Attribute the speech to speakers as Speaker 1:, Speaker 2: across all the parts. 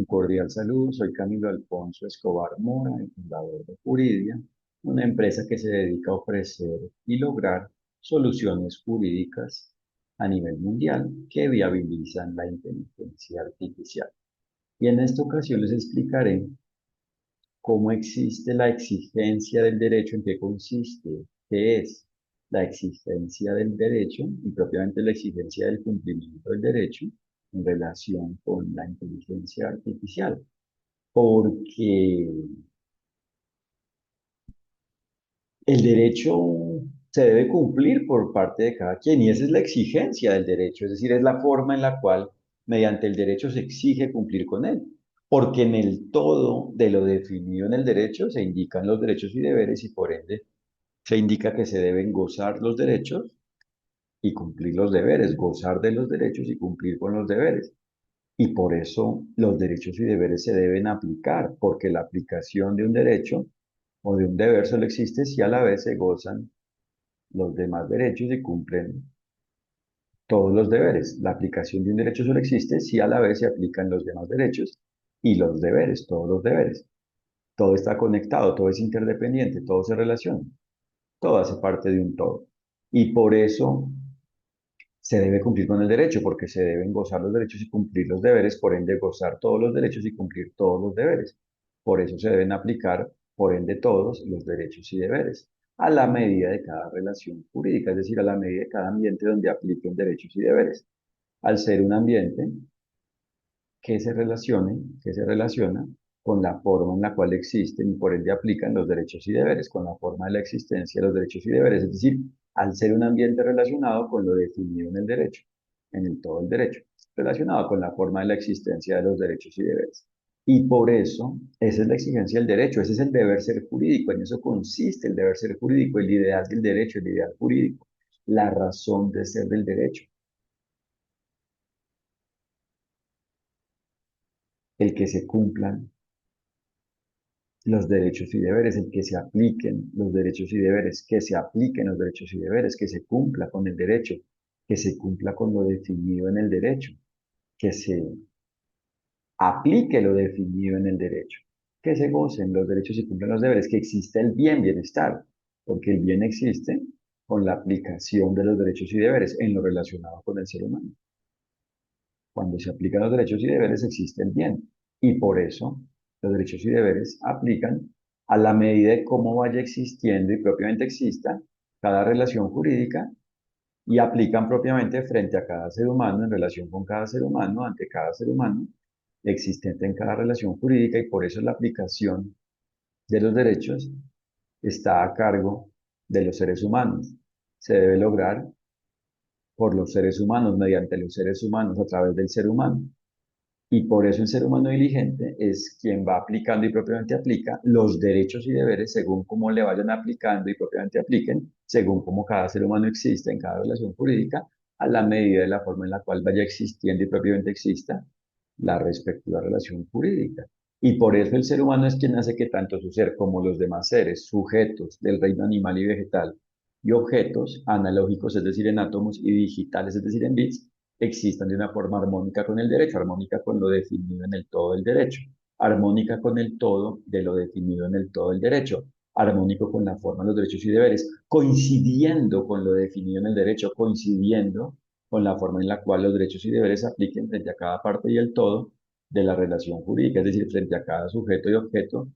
Speaker 1: Un cordial saludo, soy Camilo Alfonso Escobar Mora, el fundador de Juridia, una empresa que se dedica a ofrecer y lograr soluciones jurídicas a nivel mundial que viabilizan la inteligencia artificial. Y en esta ocasión les explicaré cómo existe la exigencia del derecho, en qué consiste, qué es la exigencia del derecho y propiamente la exigencia del cumplimiento del derecho en relación con la inteligencia artificial. Porque el derecho se debe cumplir por parte de cada quien y esa es la exigencia del derecho, es decir, es la forma en la cual mediante el derecho se exige cumplir con él, porque en el todo de lo definido en el derecho se indican los derechos y deberes y por ende se indica que se deben gozar los derechos y cumplir los deberes, gozar de los derechos y cumplir con los deberes. Y por eso los derechos y deberes se deben aplicar, porque la aplicación de un derecho o de un deber solo existe si a la vez se gozan los demás derechos y cumplen todos los deberes. La aplicación de un derecho solo existe si a la vez se aplican los demás derechos y los deberes, todos los deberes. Todo está conectado, todo es interdependiente, todo se relaciona, todo hace parte de un todo. Y por eso se debe cumplir con el derecho, porque se deben gozar los derechos y cumplir los deberes, por ende gozar todos los derechos y cumplir todos los deberes. Por eso se deben aplicar, por ende, todos los derechos y deberes, a la medida de cada relación jurídica, es decir, a la medida de cada ambiente donde apliquen derechos y deberes. Al ser un ambiente que se relaciona con la forma en la cual existen y por ende aplican los derechos y deberes, con la forma de la existencia de los derechos y deberes, es decir, al ser un ambiente relacionado con lo definido en el derecho, en el todo el derecho, relacionado con la forma de la existencia de los derechos y deberes. Y por eso, esa es la exigencia del derecho, ese es el deber ser jurídico, en eso consiste el deber ser jurídico, el ideal del derecho, el ideal jurídico, la razón de ser del derecho, el que se cumplan los derechos y deberes, el que se apliquen los derechos y deberes, que se apliquen los derechos y deberes, que se cumpla con el derecho, que se cumpla con lo definido en el derecho, que se aplique lo definido en el derecho, que se gocen los derechos y cumplan los deberes, que exista el bienestar, porque el bien existe con la aplicación de los derechos y deberes en lo relacionado con el ser humano. Cuando se aplican los derechos y deberes existe el bien. Y por eso los derechos y deberes aplican a la medida de cómo vaya existiendo y propiamente exista cada relación jurídica y aplican propiamente frente a cada ser humano, en relación con cada ser humano, ante cada ser humano existente en cada relación jurídica y por eso la aplicación de los derechos está a cargo de los seres humanos. Se debe lograr por los seres humanos, mediante los seres humanos, a través del ser humano. Y por eso el ser humano diligente es quien va aplicando y propiamente aplica los derechos y deberes según cómo le vayan aplicando y propiamente apliquen, según cómo cada ser humano existe en cada relación jurídica, a la medida de la forma en la cual vaya existiendo y propiamente exista la respectiva relación jurídica. Y por eso el ser humano es quien hace que tanto su ser como los demás seres, sujetos del reino animal y vegetal, y objetos analógicos, es decir, en átomos, y digitales, es decir, en bits, existan de una forma armónica con el derecho, armónica con lo definido en el todo del derecho, armónica con el todo de lo definido en el todo del derecho, armónico con la forma de los derechos y deberes, coincidiendo con lo definido en el derecho, coincidiendo con la forma en la cual los derechos y deberes se apliquen frente a cada parte y el todo de la relación jurídica, es decir, frente a cada sujeto y objeto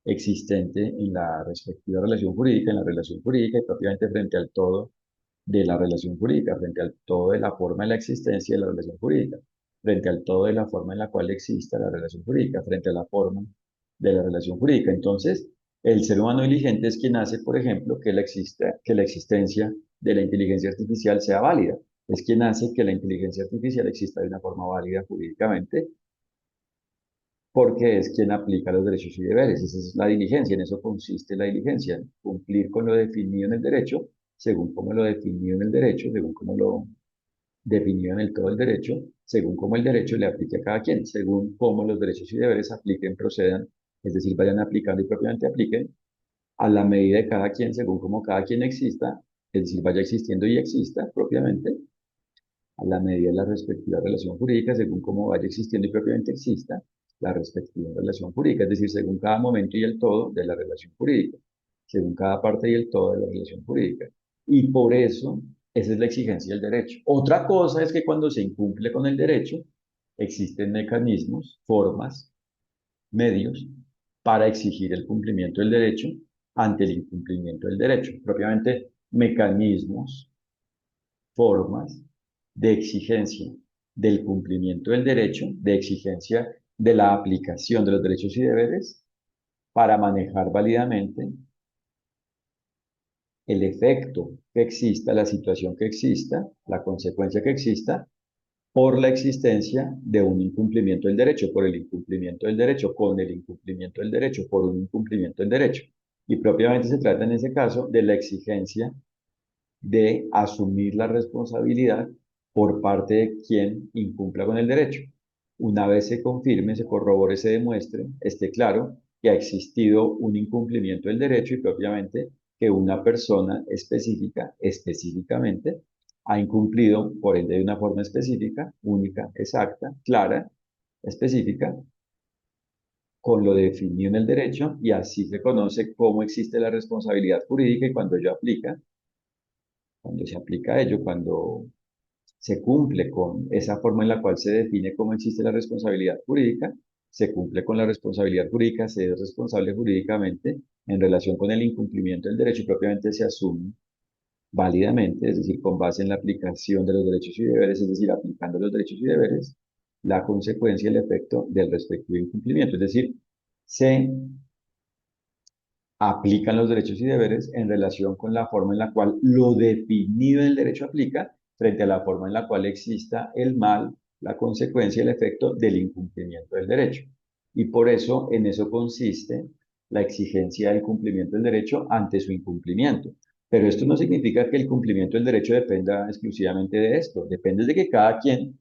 Speaker 1: existente en la respectiva relación jurídica, en la relación jurídica y propiamente frente al todo de la relación jurídica, frente al todo de la forma de la existencia de la relación jurídica, frente al todo de la forma en la cual exista la relación jurídica, frente a la forma de la relación jurídica. Entonces, el ser humano diligente es quien hace, por ejemplo, que la existencia de la inteligencia artificial sea válida. Es quien hace que la inteligencia artificial exista de una forma válida jurídicamente, porque es quien aplica los derechos y deberes. Esa es la diligencia, en eso consiste la diligencia, en cumplir con lo definido en el derecho, según como lo definido en el derecho, según como lo definido en el todo el derecho, según como el derecho le aplique a cada quien, según cómo los derechos y deberes apliquen, procedan, es decir, vayan aplicando y propiamente apliquen a la medida de cada quien, según como cada quien exista, es decir, vaya existiendo y exista propiamente, a la medida de la respectiva relación jurídica, según como vaya existiendo y propiamente exista, la respectiva relación jurídica, es decir, según cada momento y el todo de la relación jurídica, según cada parte y el todo de la relación jurídica. Y por eso, esa es la exigencia del derecho. Otra cosa es que cuando se incumple con el derecho, existen mecanismos, formas, medios para exigir el cumplimiento del derecho ante el incumplimiento del derecho. Propiamente, mecanismos, formas de exigencia del cumplimiento del derecho, de exigencia de la aplicación de los derechos y deberes para manejar válidamente el efecto que exista, la situación que exista, la consecuencia que exista por la existencia de un incumplimiento del derecho, por el incumplimiento del derecho, con el incumplimiento del derecho, por un incumplimiento del derecho. Y propiamente se trata en ese caso de la exigencia de asumir la responsabilidad por parte de quien incumpla con el derecho. Una vez se confirme, se corrobore, se demuestre, esté claro que ha existido un incumplimiento del derecho y propiamente que una persona específica, específicamente, ha incumplido, por ende, de una forma específica, única, exacta, clara, específica, con lo definido en el derecho y así se conoce cómo existe la responsabilidad jurídica y cuando se aplica ello, cuando se cumple con esa forma en la cual se define cómo existe la responsabilidad jurídica, se cumple con la responsabilidad jurídica, se es responsable jurídicamente en relación con el incumplimiento del derecho y propiamente se asume válidamente, es decir, con base en la aplicación de los derechos y deberes, es decir, aplicando los derechos y deberes, la consecuencia y el efecto del respectivo incumplimiento. Es decir, se aplican los derechos y deberes en relación con la forma en la cual lo definido en el derecho aplica frente a la forma en la cual exista el mal, la consecuencia, el efecto del incumplimiento del derecho. Y por eso en eso consiste la exigencia del cumplimiento del derecho ante su incumplimiento. Pero esto no significa que el cumplimiento del derecho dependa exclusivamente de esto, depende de que cada quien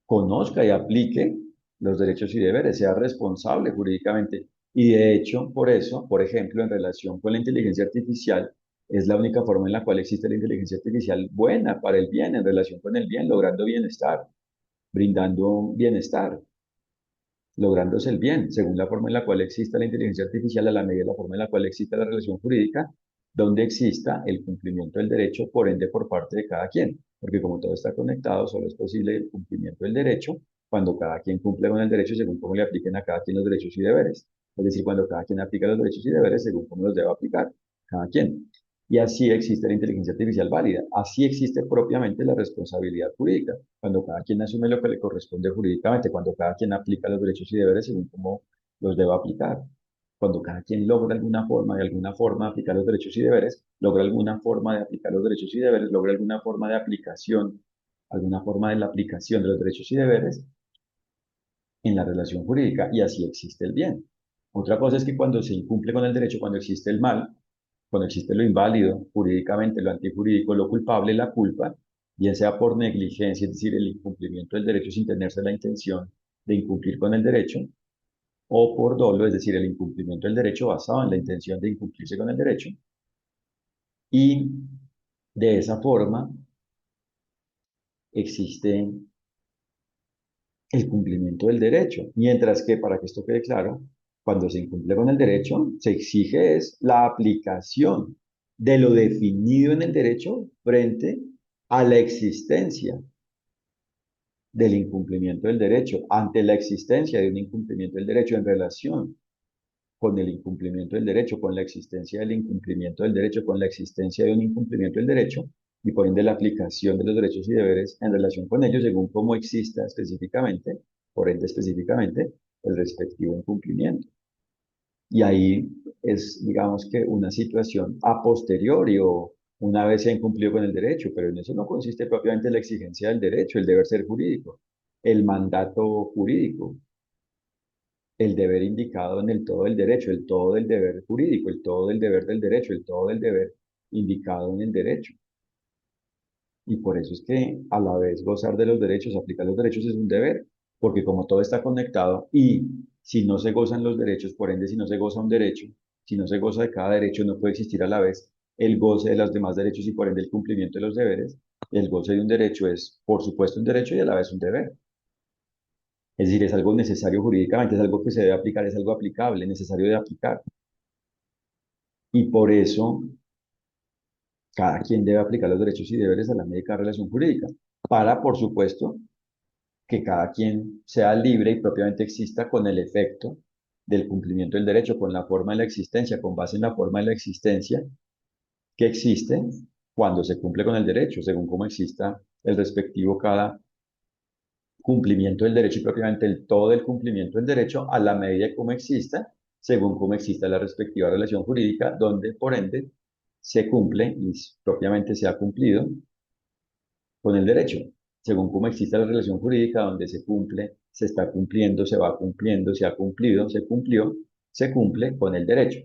Speaker 1: conozca y aplique los derechos y deberes, sea responsable jurídicamente. Y de hecho, por eso, por ejemplo, en relación con la inteligencia artificial, es la única forma en la cual existe la inteligencia artificial buena para el bien, en relación con el bien, logrando bienestar, brindando bienestar, lográndose el bien, según la forma en la cual exista la inteligencia artificial, a la medida de la forma en la cual exista la relación jurídica, donde exista el cumplimiento del derecho, por ende, por parte de cada quien. Porque como todo está conectado, solo es posible el cumplimiento del derecho cuando cada quien cumple con el derecho según cómo le apliquen a cada quien los derechos y deberes. Es decir, cuando cada quien aplica los derechos y deberes según cómo los debe aplicar cada quien. Y así existe la inteligencia artificial válida. Así existe propiamente la responsabilidad jurídica, cuando cada quien asume lo que le corresponde jurídicamente, cuando cada quien aplica los derechos y deberes según cómo los deba aplicar, cuando cada quien logra alguna forma, de alguna forma aplicar los derechos y deberes, logra alguna forma de aplicar los derechos y deberes, logra alguna forma de aplicación, alguna forma de la aplicación de los derechos y deberes en la relación jurídica y así existe el bien. Otra cosa es que cuando se incumple con el derecho, cuando existe el mal, cuando existe lo inválido, jurídicamente, lo antijurídico, lo culpable, la culpa, bien sea por negligencia, es decir, el incumplimiento del derecho sin tenerse la intención de incumplir con el derecho, o por dolo, es decir, el incumplimiento del derecho basado en la intención de incumplirse con el derecho, y de esa forma existe el cumplimiento del derecho. Mientras que, para que esto quede claro, cuando se incumple con el derecho, se exige es la aplicación de lo definido en el derecho frente a la existencia del incumplimiento del derecho, ante la existencia de un incumplimiento del derecho en relación con el incumplimiento del derecho, con la existencia del incumplimiento del derecho, con la existencia de un incumplimiento del derecho y por ende la aplicación de los derechos y deberes en relación con ellos según cómo exista específicamente, por ende específicamente, el respectivo incumplimiento. Y ahí es, digamos que, una situación a posteriori o una vez se ha incumplido con el derecho, pero en eso no consiste propiamente la exigencia del derecho, el deber ser jurídico, el mandato jurídico, el deber indicado en el todo del derecho, el todo del deber jurídico, el todo del deber del derecho, el todo del deber indicado en el derecho. Y por eso es que a la vez gozar de los derechos, aplicar los derechos es un deber, porque como todo está conectado y si no se gozan los derechos, por ende si no se goza un derecho, si no se goza de cada derecho, no puede existir a la vez el goce de los demás derechos y por ende el cumplimiento de los deberes. El goce de un derecho es, por supuesto, un derecho y a la vez un deber. Es decir, es algo necesario jurídicamente, es algo que se debe aplicar, es algo aplicable, necesario de aplicar. Y por eso cada quien debe aplicar los derechos y deberes a la médica de relación jurídica, para, por supuesto, que cada quien sea libre y propiamente exista con el efecto del cumplimiento del derecho, con la forma de la existencia, con base en la forma de la existencia que existe cuando se cumple con el derecho, según cómo exista el respectivo cada cumplimiento del derecho y propiamente el todo del cumplimiento del derecho a la medida de cómo exista, según cómo exista la respectiva relación jurídica, donde por ende se cumple y propiamente se ha cumplido con el derecho, según cómo exista la relación jurídica donde se cumple, se está cumpliendo, se va cumpliendo, se ha cumplido, se cumplió, se cumple con el derecho.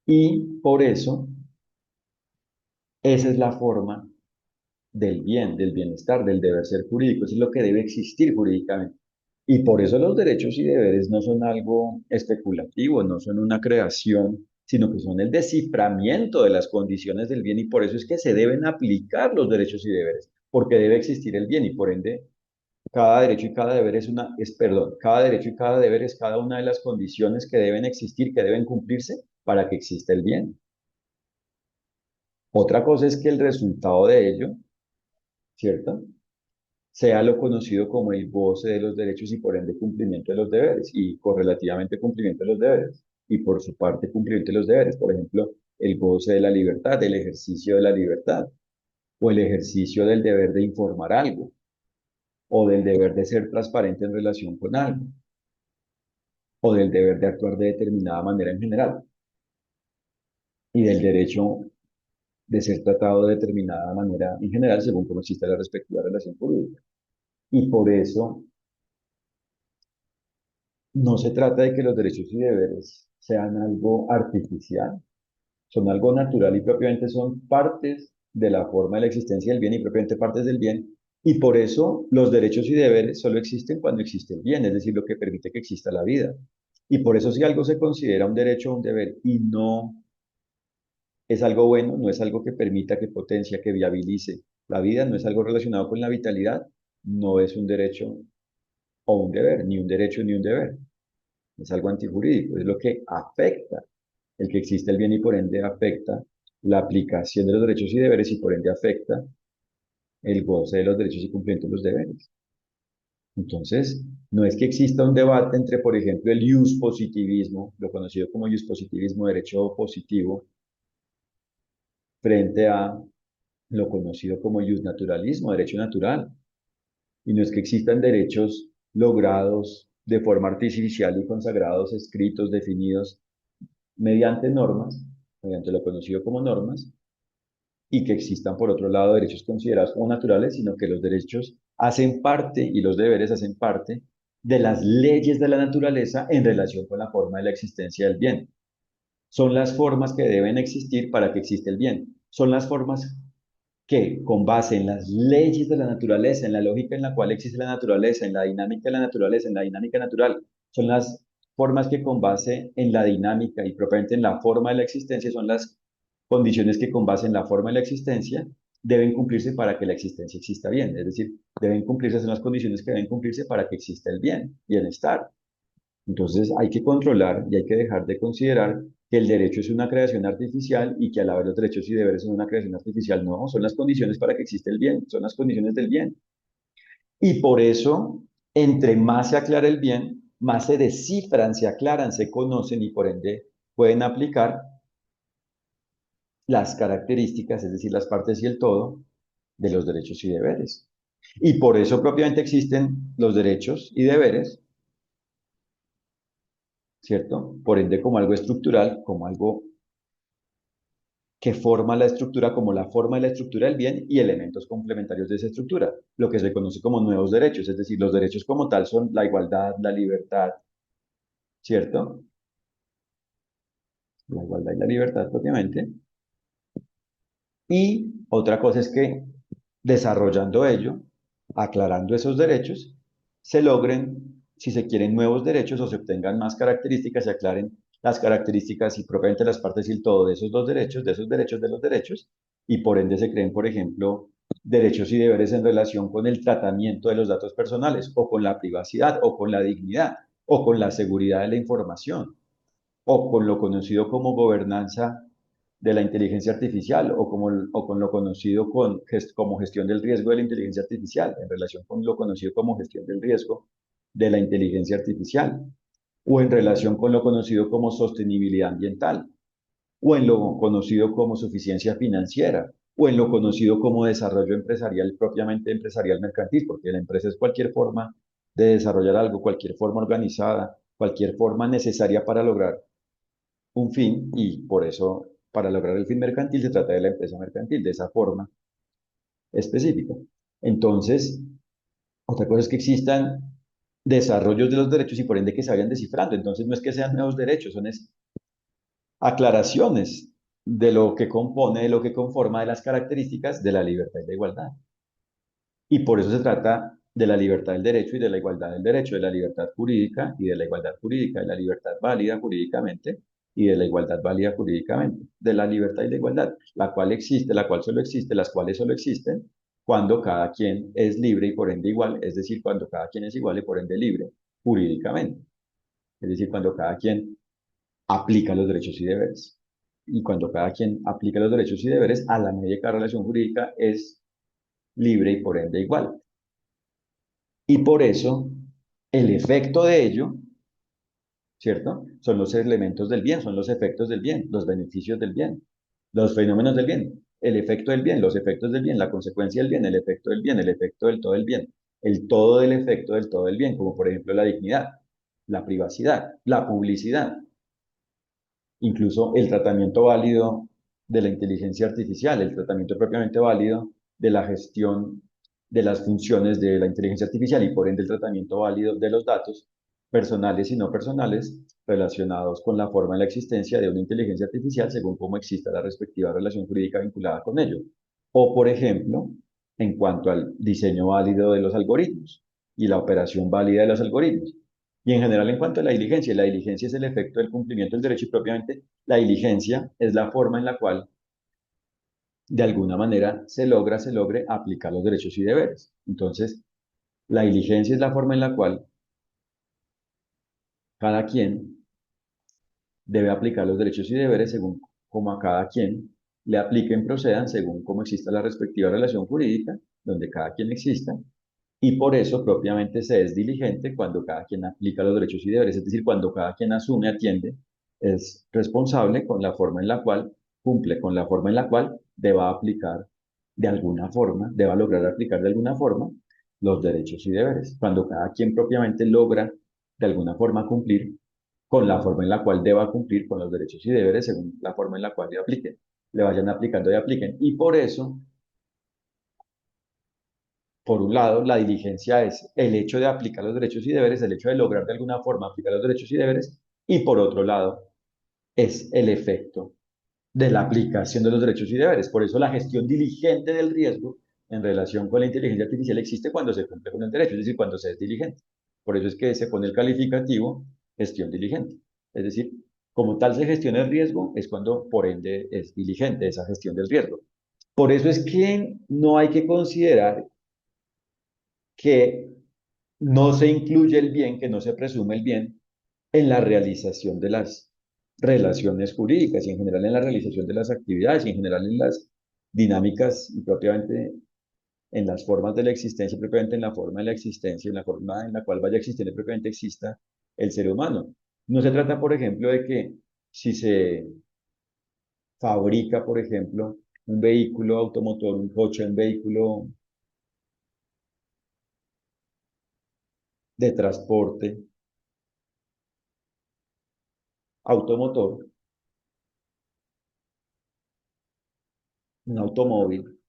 Speaker 1: Y por eso, esa es la forma del bien, del bienestar, del deber ser jurídico, eso es lo que debe existir jurídicamente. Y por eso los derechos y deberes no son algo especulativo, no son una creación, sino que son el desciframiento de las condiciones del bien y por eso es que se deben aplicar los derechos y deberes, porque debe existir el bien y por ende cada derecho y cada deber perdón, cada derecho y cada deber es cada una de las condiciones que deben existir, que deben cumplirse para que exista el bien. Otra cosa es que el resultado de ello, ¿cierto? Sea lo conocido como el goce de los derechos y por ende cumplimiento de los deberes y correlativamente cumplimiento de los deberes y por su parte cumplimiento de los deberes. Por ejemplo, el goce de la libertad, el ejercicio de la libertad o el ejercicio del deber de informar algo o del deber de ser transparente en relación con algo o del deber de actuar de determinada manera en general y del derecho de ser tratado de determinada manera en general según cómo existe la respectiva relación jurídica. Y por eso no se trata de que los derechos y deberes sean algo artificial, son algo natural y propiamente son partes de la forma de la existencia del bien y propiamente partes del bien. Y por eso los derechos y deberes solo existen cuando existe el bien, es decir, lo que permite que exista la vida. Y por eso si algo se considera un derecho o un deber y no es algo bueno, no es algo que permita, que potencia, que viabilice la vida, no es algo relacionado con la vitalidad, no es un derecho o un deber, ni un derecho ni un deber. Es algo antijurídico, es lo que afecta el que existe el bien y por ende afecta la aplicación de los derechos y deberes y por ende afecta el goce de los derechos y cumplimiento de los deberes. Entonces, no es que exista un debate entre, por ejemplo, el ius positivismo, lo conocido como ius positivismo, derecho positivo, frente a lo conocido como ius naturalismo, derecho natural. Y no es que existan derechos logrados de forma artificial y consagrados, escritos, definidos mediante normas, mediante lo conocido como normas, y que existan, por otro lado, derechos considerados como naturales, sino que los derechos hacen parte y los deberes hacen parte de las leyes de la naturaleza en relación con la forma de la existencia del bien. Son las formas que deben existir para que exista el bien. Son las formas que, con base en las leyes de la naturaleza, en la lógica en la cual existe la naturaleza, en la dinámica de la naturaleza, en la dinámica natural, son las formas que con base en la dinámica y propiamente en la forma de la existencia, son las condiciones que con base en la forma de la existencia deben cumplirse para que la existencia exista bien. Es decir, deben cumplirse, son las condiciones que deben cumplirse para que exista el bien, bienestar. Entonces hay que controlar y hay que dejar de considerar que el derecho es una creación artificial y que a la vez los derechos y deberes son una creación artificial. No, son las condiciones para que exista el bien, son las condiciones del bien. Y por eso, entre más se aclara el bien, más se descifran, se aclaran, se conocen y por ende pueden aplicar las características, es decir, las partes y el todo de los derechos y deberes. Y por eso propiamente existen los derechos y deberes, ¿cierto? Por ende, como algo estructural, como algo que forma la estructura, como la forma de la estructura del bien y elementos complementarios de esa estructura, lo que se conoce como nuevos derechos, es decir, los derechos como tal son la igualdad, la libertad, ¿cierto? La igualdad y la libertad propiamente. Y otra cosa es que desarrollando ello, aclarando esos derechos, se logren, si se quieren, nuevos derechos o se obtengan más características, se aclaren las características y propiamente las partes y el todo de esos dos derechos, de esos derechos de los derechos, y por ende se creen, por ejemplo, derechos y deberes en relación con el tratamiento de los datos personales o con la privacidad o con la dignidad o con la seguridad de la información o con lo conocido como gobernanza de la inteligencia artificial o con lo conocido como gestión del riesgo de la inteligencia artificial en relación con lo conocido como gestión del riesgo de la inteligencia artificial o en relación con lo conocido como sostenibilidad ambiental o en lo conocido como suficiencia financiera, o en lo conocido como desarrollo empresarial, propiamente empresarial mercantil, porque la empresa es cualquier forma de desarrollar algo, cualquier forma organizada, cualquier forma necesaria para lograr un fin, y por eso, para lograr el fin mercantil, se trata de la empresa mercantil, de esa forma específica. Entonces, otra cosa es que existan desarrollos de los derechos y por ende que se vayan descifrando. Entonces, no es que sean nuevos derechos, son aclaraciones de lo que compone, de lo que conforma de las características de la libertad y la igualdad. Y por eso se trata de la libertad del derecho y de la igualdad del derecho, de la libertad jurídica y de la igualdad jurídica, de la libertad válida jurídicamente y de la igualdad válida jurídicamente, de la libertad y la igualdad, la cual existe, la cual solo existe, las cuales solo existen cuando cada quien es libre y por ende igual, es decir, cuando cada quien es igual y por ende libre jurídicamente, es decir, cuando cada quien aplica los derechos y deberes. Y cuando cada quien aplica los derechos y deberes, a la medida que la relación jurídica es libre y por ende igual. Y por eso, el efecto de ello, ¿cierto? Son los elementos del bien, son los efectos del bien, los beneficios del bien, los fenómenos del bien, el efecto del bien, los efectos del bien, la consecuencia del bien, el efecto del bien, el efecto del todo del bien, el todo del efecto del todo del bien, como por ejemplo la dignidad, la privacidad, la publicidad, incluso el tratamiento válido de la inteligencia artificial, el tratamiento propiamente válido de la gestión de las funciones de la inteligencia artificial y por ende el tratamiento válido de los datos personales y no personales relacionados con la forma de la existencia de una inteligencia artificial según cómo exista la respectiva relación jurídica vinculada con ello. O, por ejemplo, en cuanto al diseño válido de los algoritmos y la operación válida de los algoritmos. Y en general, en cuanto a la diligencia es el efecto del cumplimiento del derecho y propiamente la diligencia es la forma en la cual, de alguna manera, se logre aplicar los derechos y deberes. Entonces, la diligencia es la forma en la cual cada quien debe aplicar los derechos y deberes según como a cada quien le apliquen, procedan según cómo exista la respectiva relación jurídica, donde cada quien exista, y por eso propiamente se es diligente cuando cada quien aplica los derechos y deberes, es decir, cuando cada quien asume, atiende, es responsable con la forma en la cual cumple, con la forma en la cual deba aplicar de alguna forma, deba lograr aplicar de alguna forma los derechos y deberes. Cuando cada quien propiamente logra de alguna forma cumplir con la forma en la cual deba cumplir con los derechos y deberes según la forma en la cual le apliquen, le vayan aplicando y apliquen. Y por eso por un lado, la diligencia es el hecho de aplicar los derechos y deberes, el hecho de lograr de alguna forma aplicar los derechos y deberes, y por otro lado, es el efecto de la aplicación de los derechos y deberes. Por eso la gestión diligente del riesgo en relación con la inteligencia artificial existe cuando se cumple con el derecho, es decir, cuando se es diligente. Por eso es que se pone el calificativo gestión diligente. Es decir, como tal se gestiona el riesgo, es cuando por ende es diligente esa gestión del riesgo. Por eso es que no hay que considerar que no se incluye el bien, que no se presume el bien en la realización de las relaciones jurídicas y en general en la realización de las actividades y en general en las dinámicas y propiamente en las formas de la existencia, propiamente en la forma de la existencia, en la forma en la cual vaya existiendo propiamente exista el ser humano. No se trata, por ejemplo, de que si se fabrica, por ejemplo, un vehículo automotor, un coche, un vehículo de transporte automotor, un automóvil,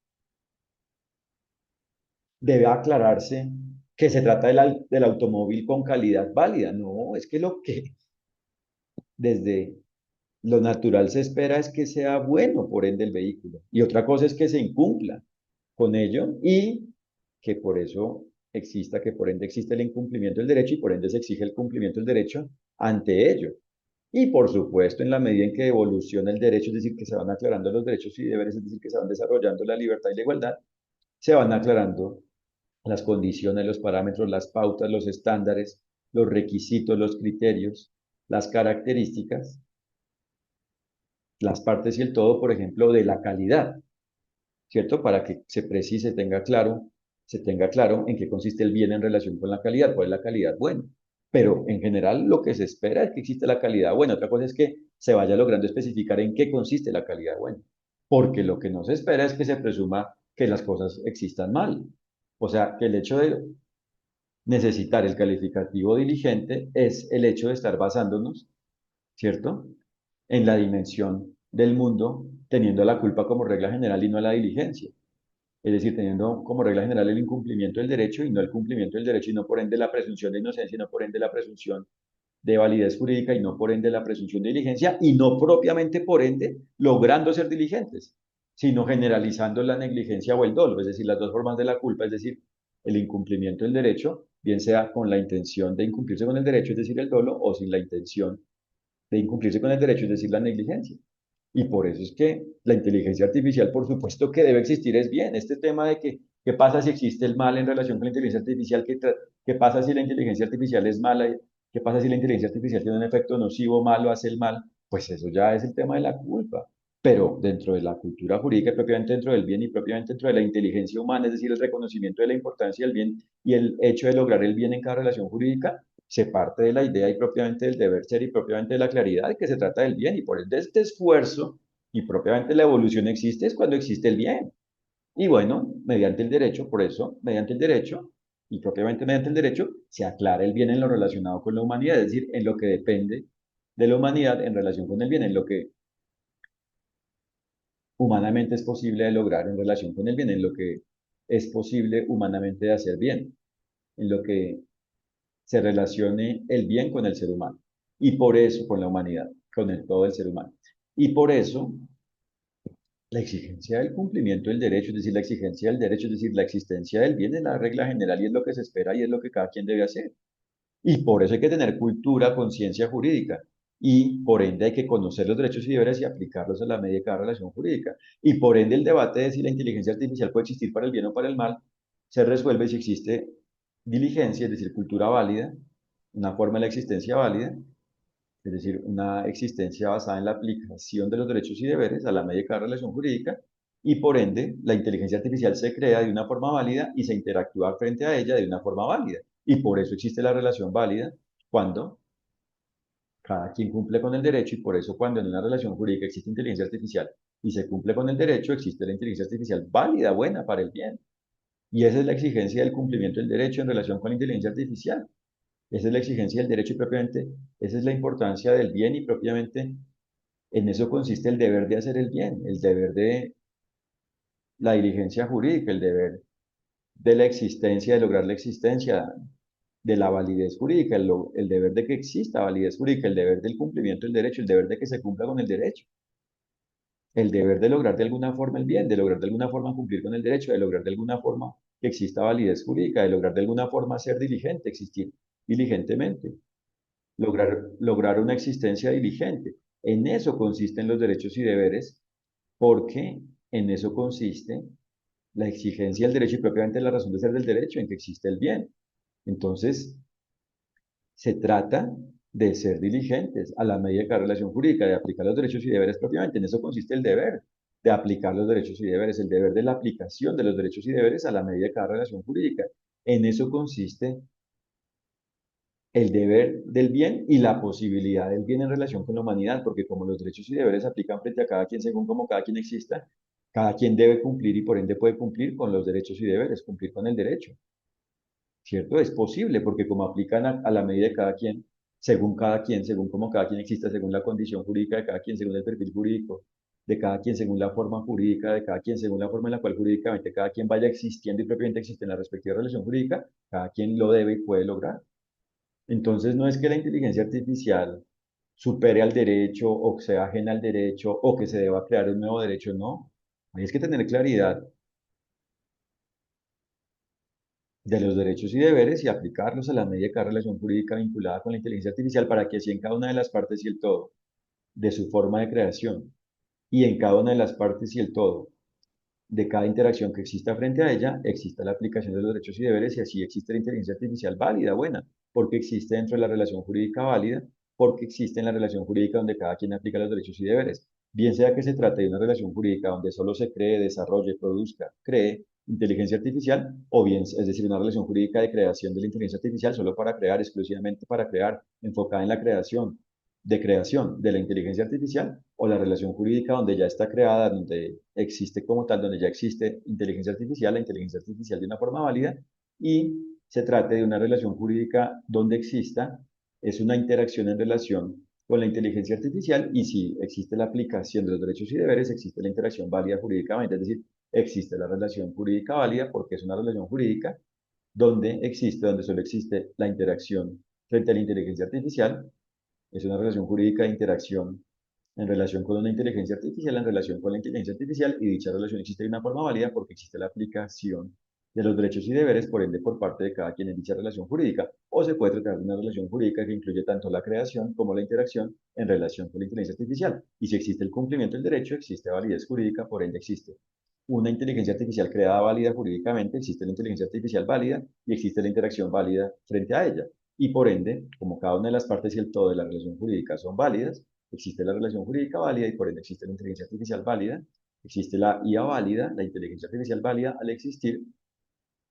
Speaker 1: debe aclararse que se trata del automóvil con calidad válida. No, es que lo que desde lo natural se espera es que sea bueno, por ende, el vehículo. Y otra cosa es que se incumpla con ello y que por eso exista, que por ende existe el incumplimiento del derecho y por ende se exige el cumplimiento del derecho ante ello. Y por supuesto, en la medida en que evoluciona el derecho, es decir, que se van aclarando los derechos y deberes, es decir, que se van desarrollando la libertad y la igualdad, se van aclarando las condiciones, los parámetros, las pautas, los estándares, los requisitos, los criterios, las características, las partes y el todo, por ejemplo, de la calidad, ¿cierto? Para que se precise, se tenga claro en qué consiste el bien en relación con la calidad, cuál es la calidad buena. Pero en general lo que se espera es que existe la calidad buena. Otra cosa es que se vaya logrando especificar en qué consiste la calidad buena. Porque lo que no se espera es que se presuma que las cosas existan mal. O sea, que el hecho de necesitar el calificativo diligente es el hecho de estar basándonos, ¿cierto? En la dimensión del mundo, teniendo la culpa como regla general y no la diligencia. Es decir, teniendo como regla general el incumplimiento del derecho y no el cumplimiento del derecho y no por ende la presunción de inocencia y no por ende la presunción de validez jurídica y no por ende la presunción de diligencia y no propiamente por ende logrando ser diligentes, sino generalizando la negligencia o el dolo, es decir, las dos formas de la culpa, es decir, el incumplimiento del derecho, bien sea con la intención de incumplirse con el derecho, es decir, el dolo, o sin la intención de incumplirse con el derecho, es decir, la negligencia. Y por eso es que la inteligencia artificial, por supuesto que debe existir, es bien. Este tema de que, ¿qué pasa si existe el mal en relación con la inteligencia artificial? ¿Qué pasa si la inteligencia artificial es mala? ¿Qué pasa si la inteligencia artificial tiene un efecto nocivo, malo, hace el mal? Pues eso ya es el tema de la culpa. Pero dentro de la cultura jurídica, propiamente dentro del bien y propiamente dentro de la inteligencia humana, es decir, el reconocimiento de la importancia del bien y el hecho de lograr el bien en cada relación jurídica, se parte de la idea y propiamente del deber ser y propiamente de la claridad de que se trata del bien y por ende este esfuerzo y propiamente la evolución existe es cuando existe el bien. Y bueno, mediante el derecho, por eso, mediante el derecho y propiamente mediante el derecho, se aclara el bien en lo relacionado con la humanidad, es decir, en lo que depende de la humanidad en relación con el bien, en lo que humanamente es posible de lograr en relación con el bien, en lo que es posible humanamente de hacer bien, en lo que se relacione el bien con el ser humano. Y por eso, con la humanidad, con el todo el ser humano. Y por eso, la exigencia del cumplimiento del derecho, es decir, la exigencia del derecho, es decir, la existencia del bien es la regla general y es lo que se espera y es lo que cada quien debe hacer. Y por eso hay que tener cultura, conciencia jurídica. Y por ende hay que conocer los derechos y deberes y aplicarlos a la medida de cada relación jurídica. Y por ende el debate de si la inteligencia artificial puede existir para el bien o para el mal se resuelve si existe diligencia, es decir, cultura válida, una forma de la existencia válida, es decir, una existencia basada en la aplicación de los derechos y deberes a la medida de cada relación jurídica, y por ende la inteligencia artificial se crea de una forma válida y se interactúa frente a ella de una forma válida. Y por eso existe la relación válida cuando cada quien cumple con el derecho y por eso cuando en una relación jurídica existe inteligencia artificial y se cumple con el derecho, existe la inteligencia artificial válida, buena para el bien. Y esa es la exigencia del cumplimiento del derecho en relación con la inteligencia artificial. Esa es la exigencia del derecho y propiamente, esa es la importancia del bien y propiamente en eso consiste el deber de hacer el bien, el deber de la diligencia jurídica, el deber de la existencia, de lograr la existencia, de la validez jurídica, el deber de que exista validez jurídica, el deber del cumplimiento del derecho, el deber de que se cumpla con el derecho, el deber de lograr de alguna forma el bien, de lograr de alguna forma cumplir con el derecho, de lograr de alguna forma que exista validez jurídica, de lograr de alguna forma ser diligente, existir diligentemente, lograr una existencia diligente. En eso consisten los derechos y deberes, porque en eso consiste la exigencia del derecho y propiamente la razón de ser del derecho, en que existe el bien. Entonces, se trata de ser diligentes a la medida de cada relación jurídica, de aplicar los derechos y deberes propiamente. En eso consiste el deber de aplicar los derechos y deberes, el deber de la aplicación de los derechos y deberes a la medida de cada relación jurídica. En eso consiste el deber del bien y la posibilidad del bien en relación con la humanidad, porque como los derechos y deberes se aplican frente a cada quien según como cada quien exista, cada quien debe cumplir y por ende puede cumplir con los derechos y deberes, cumplir con el derecho. ¿Cierto? Es posible porque como aplican a la medida de cada quien, según como cada quien exista, según la condición jurídica de cada quien, según el perfil jurídico de cada quien, según la forma jurídica de cada quien, según la forma en la cual jurídicamente cada quien vaya existiendo y propiamente existe en la respectiva relación jurídica, cada quien lo debe y puede lograr. Entonces no es que la inteligencia artificial supere al derecho o sea ajena al derecho o que se deba crear un nuevo derecho, no. Hay que tener claridad de los derechos y deberes y aplicarlos a la medida de cada relación jurídica vinculada con la inteligencia artificial para que así en cada una de las partes y el todo de su forma de creación y en cada una de las partes y el todo de cada interacción que exista frente a ella, exista la aplicación de los derechos y deberes y así existe la inteligencia artificial válida, buena, porque existe dentro de la relación jurídica válida, porque existe en la relación jurídica donde cada quien aplica los derechos y deberes. Bien sea que se trate de una relación jurídica donde solo se cree, desarrolle, produzca, cree inteligencia artificial, o bien, es decir, una relación jurídica de creación de la inteligencia artificial solo para crear, exclusivamente para crear, enfocada en la creación de la inteligencia artificial, o la relación jurídica donde ya está creada, donde existe como tal, donde ya existe inteligencia artificial, la inteligencia artificial de una forma válida, y se trate de una relación jurídica donde exista, es una interacción en relación con la inteligencia artificial, y si existe la aplicación de los derechos y deberes, existe la interacción válida jurídicamente, es decir, existe la relación jurídica válida porque es una relación jurídica donde solo existe la interacción frente a la inteligencia artificial, es una relación jurídica de interacción en relación con una inteligencia artificial, en relación con la inteligencia artificial, y dicha relación existe de una forma válida porque existe la aplicación de los derechos y deberes, por ende, por parte de cada quien en dicha relación jurídica. O se puede tratar de una relación jurídica que incluye tanto la creación como la interacción en relación con la inteligencia artificial. Y si existe el cumplimiento del derecho, existe validez jurídica, por ende existe una inteligencia artificial creada válida jurídicamente, existe la inteligencia artificial válida y existe la interacción válida frente a ella. Y por ende, como cada una de las partes y el todo de la relación jurídica son válidas, existe la relación jurídica válida y por ende existe la inteligencia artificial válida, existe la IA válida, la inteligencia artificial válida al existir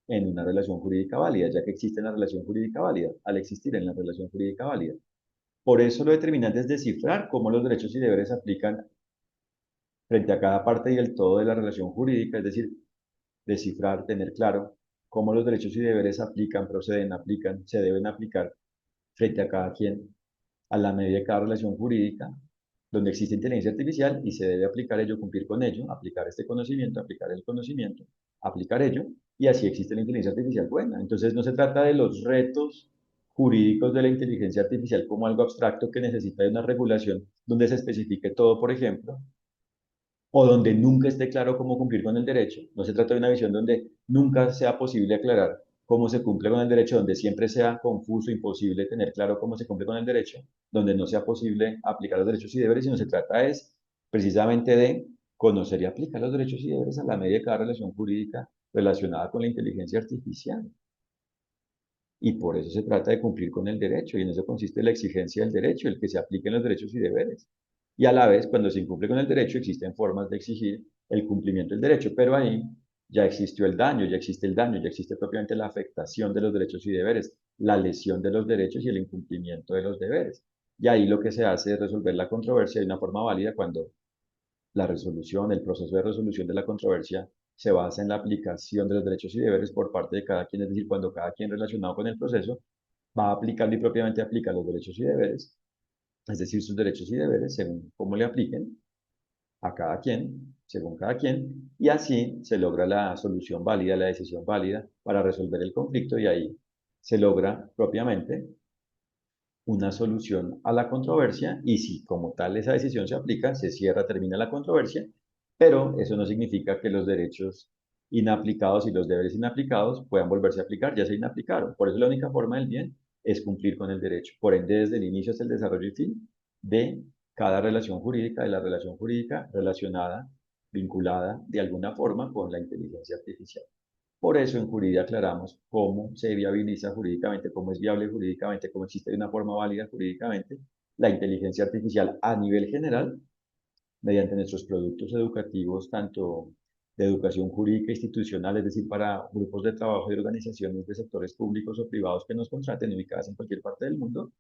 Speaker 1: en una relación jurídica válida, ya que existe en la relación jurídica válida, al existir en la relación jurídica válida. Por eso lo determinante es descifrar cómo los derechos y deberes se aplican frente a cada parte y el todo de la relación jurídica, es decir, descifrar, tener claro cómo los derechos y deberes aplican, proceden, aplican, se deben aplicar frente a cada quien a la medida de cada relación jurídica, donde existe inteligencia artificial y se debe aplicar ello, cumplir con ello, aplicar este conocimiento, aplicar el conocimiento, aplicar ello, y así existe la inteligencia artificial buena. Entonces no se trata de los retos jurídicos de la inteligencia artificial como algo abstracto que necesita de una regulación donde se especifique todo, por ejemplo, o donde nunca esté claro cómo cumplir con el derecho. No se trata de una visión donde nunca sea posible aclarar cómo se cumple con el derecho, donde siempre sea confuso, imposible tener claro cómo se cumple con el derecho, donde no sea posible aplicar los derechos y deberes, sino se trata es precisamente de conocer y aplicar los derechos y deberes a la medida de cada relación jurídica relacionada con la inteligencia artificial. Y por eso se trata de cumplir con el derecho, y en eso consiste la exigencia del derecho, el que se apliquen los derechos y deberes. Y a la vez, cuando se incumple con el derecho, existen formas de exigir el cumplimiento del derecho, pero ahí ya existió el daño, ya existe el daño, ya existe propiamente la afectación de los derechos y deberes, la lesión de los derechos y el incumplimiento de los deberes. Y ahí lo que se hace es resolver la controversia de una forma válida cuando la resolución, el proceso de resolución de la controversia se basa en la aplicación de los derechos y deberes por parte de cada quien, es decir, cuando cada quien relacionado con el proceso va aplicando y propiamente aplica los derechos y deberes, es decir, sus derechos y deberes según cómo le apliquen a cada quien, según cada quien, y así se logra la solución válida, la decisión válida para resolver el conflicto y ahí se logra propiamente una solución a la controversia y si como tal esa decisión se aplica, se cierra, termina la controversia, pero eso no significa que los derechos inaplicados y los deberes inaplicados puedan volverse a aplicar, ya se inaplicaron. Por eso la única forma del bien es cumplir con el derecho. Por ende, desde el inicio hasta el desarrollo y fin de cada relación jurídica, de la relación jurídica relacionada, vinculada de alguna forma con la inteligencia artificial. Por eso en Jurídica aclaramos cómo se viabiliza jurídicamente, cómo es viable jurídicamente, cómo existe de una forma válida jurídicamente la inteligencia artificial a nivel general mediante nuestros productos educativos, tanto de educación jurídica institucional, es decir, para grupos de trabajo y organizaciones de sectores públicos o privados que nos contraten ubicadas en cualquier parte del mundo,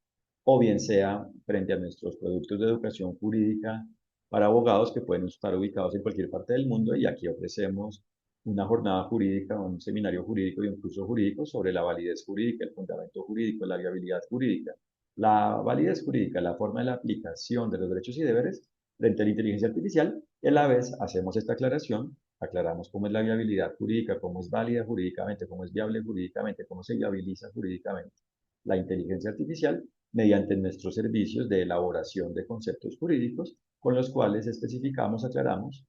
Speaker 1: o bien sea frente a nuestros productos de educación jurídica para abogados que pueden estar ubicados en cualquier parte del mundo y aquí ofrecemos una jornada jurídica, un seminario jurídico y un curso jurídico sobre la validez jurídica, el fundamento jurídico, la viabilidad jurídica. La validez jurídica, la forma de la aplicación de los derechos y deberes frente a la inteligencia artificial, y a la vez hacemos esta aclaración, aclaramos cómo es la viabilidad jurídica, cómo es válida jurídicamente, cómo es viable jurídicamente, cómo se viabiliza jurídicamente la inteligencia artificial mediante nuestros servicios de elaboración de conceptos jurídicos con los cuales especificamos, aclaramos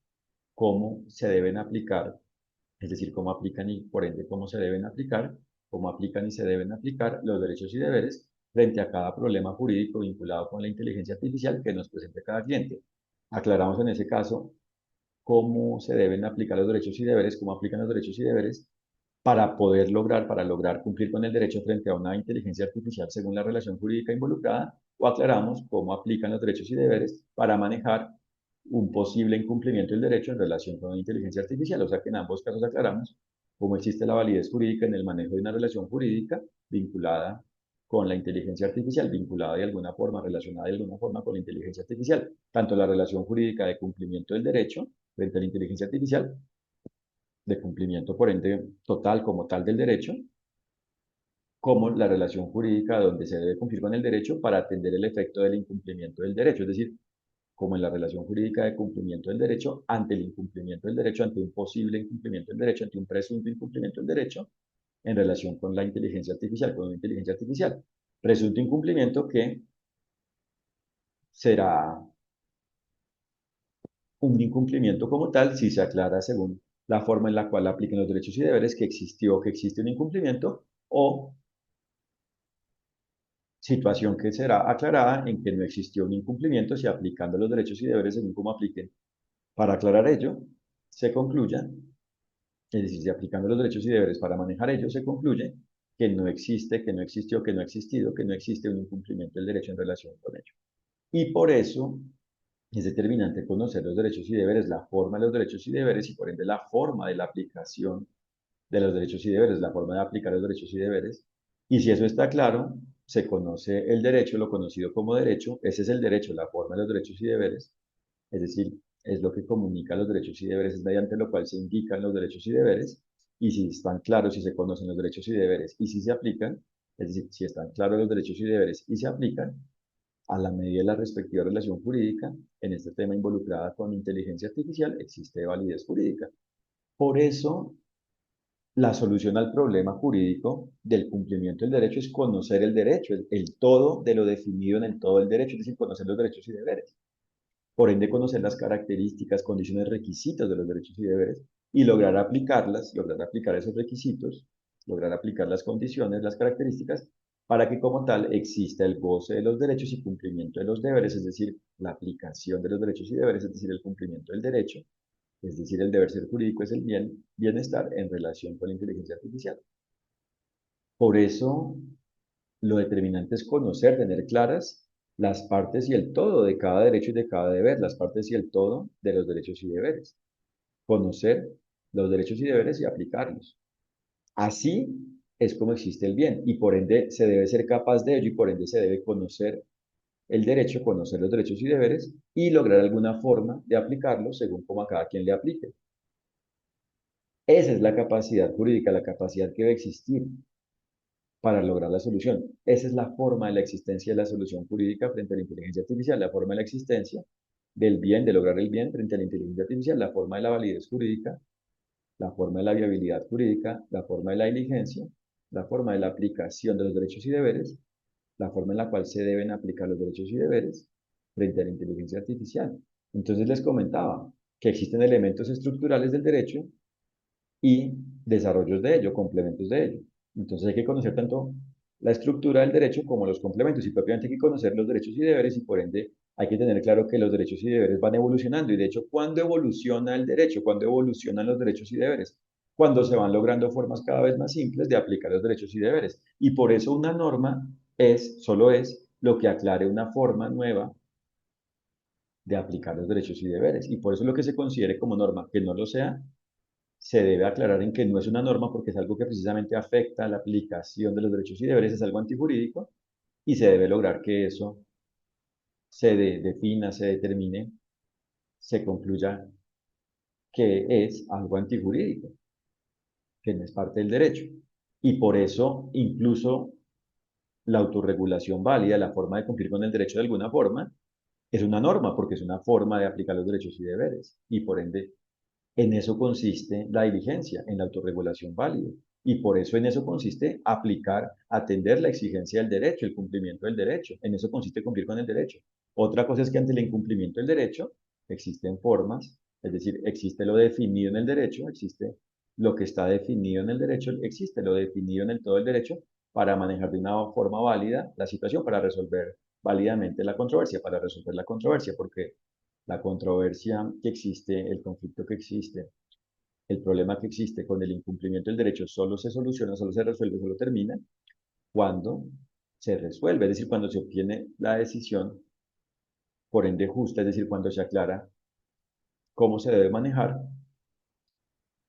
Speaker 1: cómo se deben aplicar, es decir, cómo aplican y por ende cómo se deben aplicar, cómo aplican y se deben aplicar los derechos y deberes frente a cada problema jurídico vinculado con la inteligencia artificial que nos presente cada cliente. Aclaramos en ese caso cómo se deben aplicar los derechos y deberes, cómo aplican los derechos y deberes para poder lograr, para lograr cumplir con el derecho frente a una inteligencia artificial según la relación jurídica involucrada, o aclaramos cómo aplican los derechos y deberes para manejar un posible incumplimiento del derecho en relación con una inteligencia artificial. O sea que en ambos casos aclaramos cómo existe la validez jurídica en el manejo de una relación jurídica vinculada con la inteligencia artificial, vinculada de alguna forma, relacionada de alguna forma con la inteligencia artificial, tanto la relación jurídica de cumplimiento del derecho frente a la inteligencia artificial, de cumplimiento por ende total como tal del derecho, como la relación jurídica donde se debe cumplir con el derecho para atender el efecto del incumplimiento del derecho, es decir, como en la relación jurídica de cumplimiento del derecho ante el incumplimiento del derecho, ante un posible incumplimiento del derecho, ante un presunto incumplimiento del derecho, en relación con la inteligencia artificial, con una inteligencia artificial. Presunto incumplimiento que será un incumplimiento como tal si se aclara según la forma en la cual apliquen los derechos y deberes que existió, que existe un incumplimiento, o situación que será aclarada en que no existió un incumplimiento si aplicando los derechos y deberes según cómo apliquen. Para aclarar ello, se concluya, es decir, si aplicando los derechos y deberes para manejar ello, se concluye que no existe, que no existió, que no ha existido, que no existe un incumplimiento del derecho en relación con ello. Y por eso es determinante conocer los derechos y deberes, la forma de los derechos y deberes y por ende la forma de la aplicación de los derechos y deberes, la forma de aplicar los derechos y deberes. Y si eso está claro, se conoce el derecho, lo conocido como derecho, ese es el derecho, la forma de los derechos y deberes, es decir, es lo que comunica los derechos y deberes, es mediante lo cual se indican los derechos y deberes, y si están claros, si se conocen los derechos y deberes y si se aplican, es decir, si están claros los derechos y deberes y se aplican, a la medida de la respectiva relación jurídica, en este tema involucrada con inteligencia artificial, existe validez jurídica. Por eso, la solución al problema jurídico del cumplimiento del derecho es conocer el derecho, el todo de lo definido en el todo del derecho, es decir, conocer los derechos y deberes. Por ende, conocer las características, condiciones, requisitos de los derechos y deberes y lograr aplicarlas, lograr aplicar esos requisitos, lograr aplicar las condiciones, las características, para que como tal exista el goce de los derechos y cumplimiento de los deberes, es decir, la aplicación de los derechos y deberes, es decir, el cumplimiento del derecho, es decir, el deber ser jurídico es el bienestar en relación con la inteligencia artificial. Por eso, lo determinante es conocer, tener claras las partes y el todo de cada derecho y de cada deber, las partes y el todo de los derechos y deberes. Conocer los derechos y deberes y aplicarlos. Así es como existe el bien y por ende se debe ser capaz de ello y por ende se debe conocer el derecho, conocer los derechos y deberes y lograr alguna forma de aplicarlos según como a cada quien le aplique. Esa es la capacidad jurídica, la capacidad que debe existir para lograr la solución. Esa es la forma de la existencia de la solución jurídica frente a la inteligencia artificial, la forma de la existencia del bien, de lograr el bien frente a la inteligencia artificial, la forma de la validez jurídica, la forma de la viabilidad jurídica, la forma de la diligencia, la forma de la aplicación de los derechos y deberes, la forma en la cual se deben aplicar los derechos y deberes frente a la inteligencia artificial. Entonces les comentaba que existen elementos estructurales del derecho y desarrollos de ello, complementos de ello. Entonces hay que conocer tanto la estructura del derecho como los complementos y propiamente hay que conocer los derechos y deberes y por ende hay que tener claro que los derechos y deberes van evolucionando y de hecho, ¿cuándo evoluciona el derecho? ¿Cuándo evolucionan los derechos y deberes? Cuando se van logrando formas cada vez más simples de aplicar los derechos y deberes. Y por eso una norma solo es lo que aclare una forma nueva de aplicar los derechos y deberes. Y por eso lo que se considere como norma, que no lo sea, se debe aclarar en que no es una norma porque es algo que precisamente afecta a la aplicación de los derechos y deberes, es algo antijurídico y se debe lograr que eso se defina, se determine, se concluya que es algo antijurídico, que no es parte del derecho. Y por eso incluso la autorregulación válida, la forma de cumplir con el derecho de alguna forma, es una norma porque es una forma de aplicar los derechos y deberes y por ende en eso consiste la diligencia, en la autorregulación válida. Y por eso en eso consiste aplicar, atender la exigencia del derecho, el cumplimiento del derecho. En eso consiste cumplir con el derecho. Otra cosa es que ante el incumplimiento del derecho existen formas, es decir, existe lo definido en el derecho, existe lo que está definido en el derecho, existe lo definido en el todo el derecho para manejar de una forma válida la situación, para resolver válidamente la controversia, para resolver la controversia, porque La controversia que existe, el conflicto que existe, el problema que existe con el incumplimiento del derecho solo se soluciona, solo se resuelve, solo termina cuando se resuelve, es decir, cuando se obtiene la decisión, por ende justa, es decir, cuando se aclara cómo se debe manejar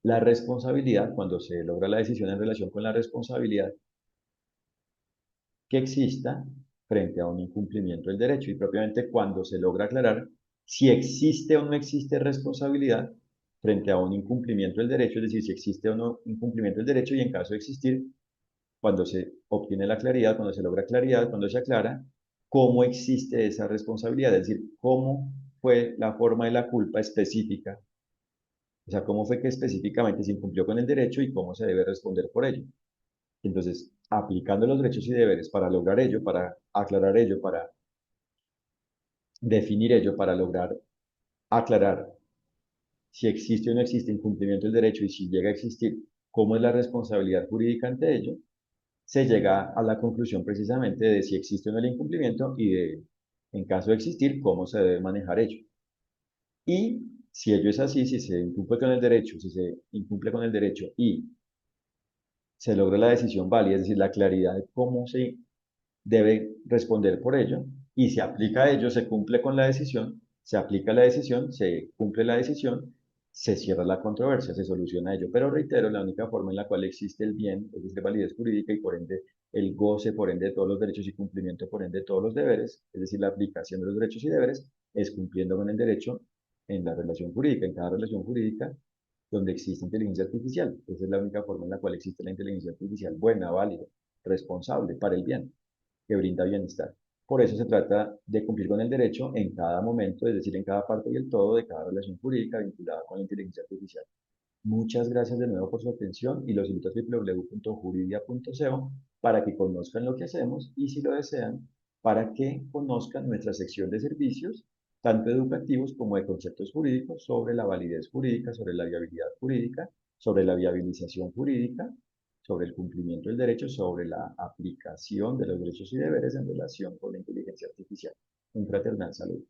Speaker 1: la responsabilidad, cuando se logra la decisión en relación con la responsabilidad que exista frente a un incumplimiento del derecho y propiamente cuando se logra aclarar si existe o no existe responsabilidad frente a un incumplimiento del derecho, es decir, si existe o no incumplimiento del derecho y en caso de existir, cuando se obtiene la claridad, cuando se logra claridad, cuando se aclara cómo existe esa responsabilidad, es decir, cómo fue la forma de la culpa específica, o sea, cómo fue que específicamente se incumplió con el derecho y cómo se debe responder por ello. Entonces, aplicando los derechos y deberes para lograr ello, para aclarar ello, para definir ello, para lograr aclarar si existe o no existe incumplimiento del derecho y si llega a existir, cómo es la responsabilidad jurídica ante ello, se llega a la conclusión precisamente de si existe o no el incumplimiento y de, en caso de existir, cómo se debe manejar ello. Y si ello es así, si se incumple con el derecho, si se incumple con el derecho y se logra la decisión válida, es decir, la claridad de cómo se debe responder por ello y se aplica a ello, se cumple con la decisión, se aplica la decisión, se cumple la decisión, se cierra la controversia, se soluciona ello. Pero reitero, la única forma en la cual existe el bien, es decir, validez jurídica y por ende el goce, por ende de todos los derechos y cumplimiento, por ende de todos los deberes, es decir, la aplicación de los derechos y deberes, es cumpliendo con el derecho en la relación jurídica, en cada relación jurídica donde existe inteligencia artificial. Esa es la única forma en la cual existe la inteligencia artificial buena, válida, responsable, para el bien que brinda bienestar. Por eso se trata de cumplir con el derecho en cada momento, es decir, en cada parte y el todo de cada relación jurídica vinculada con la inteligencia artificial. Muchas gracias de nuevo por su atención y los invito a www.juridia.co para que conozcan lo que hacemos y si lo desean, para que conozcan nuestra sección de servicios, tanto educativos como de conceptos jurídicos, sobre la validez jurídica, sobre la viabilidad jurídica, sobre la viabilización jurídica, sobre el cumplimiento del derecho, sobre la aplicación de los derechos y deberes en relación con la inteligencia artificial. Un fraternal saludo.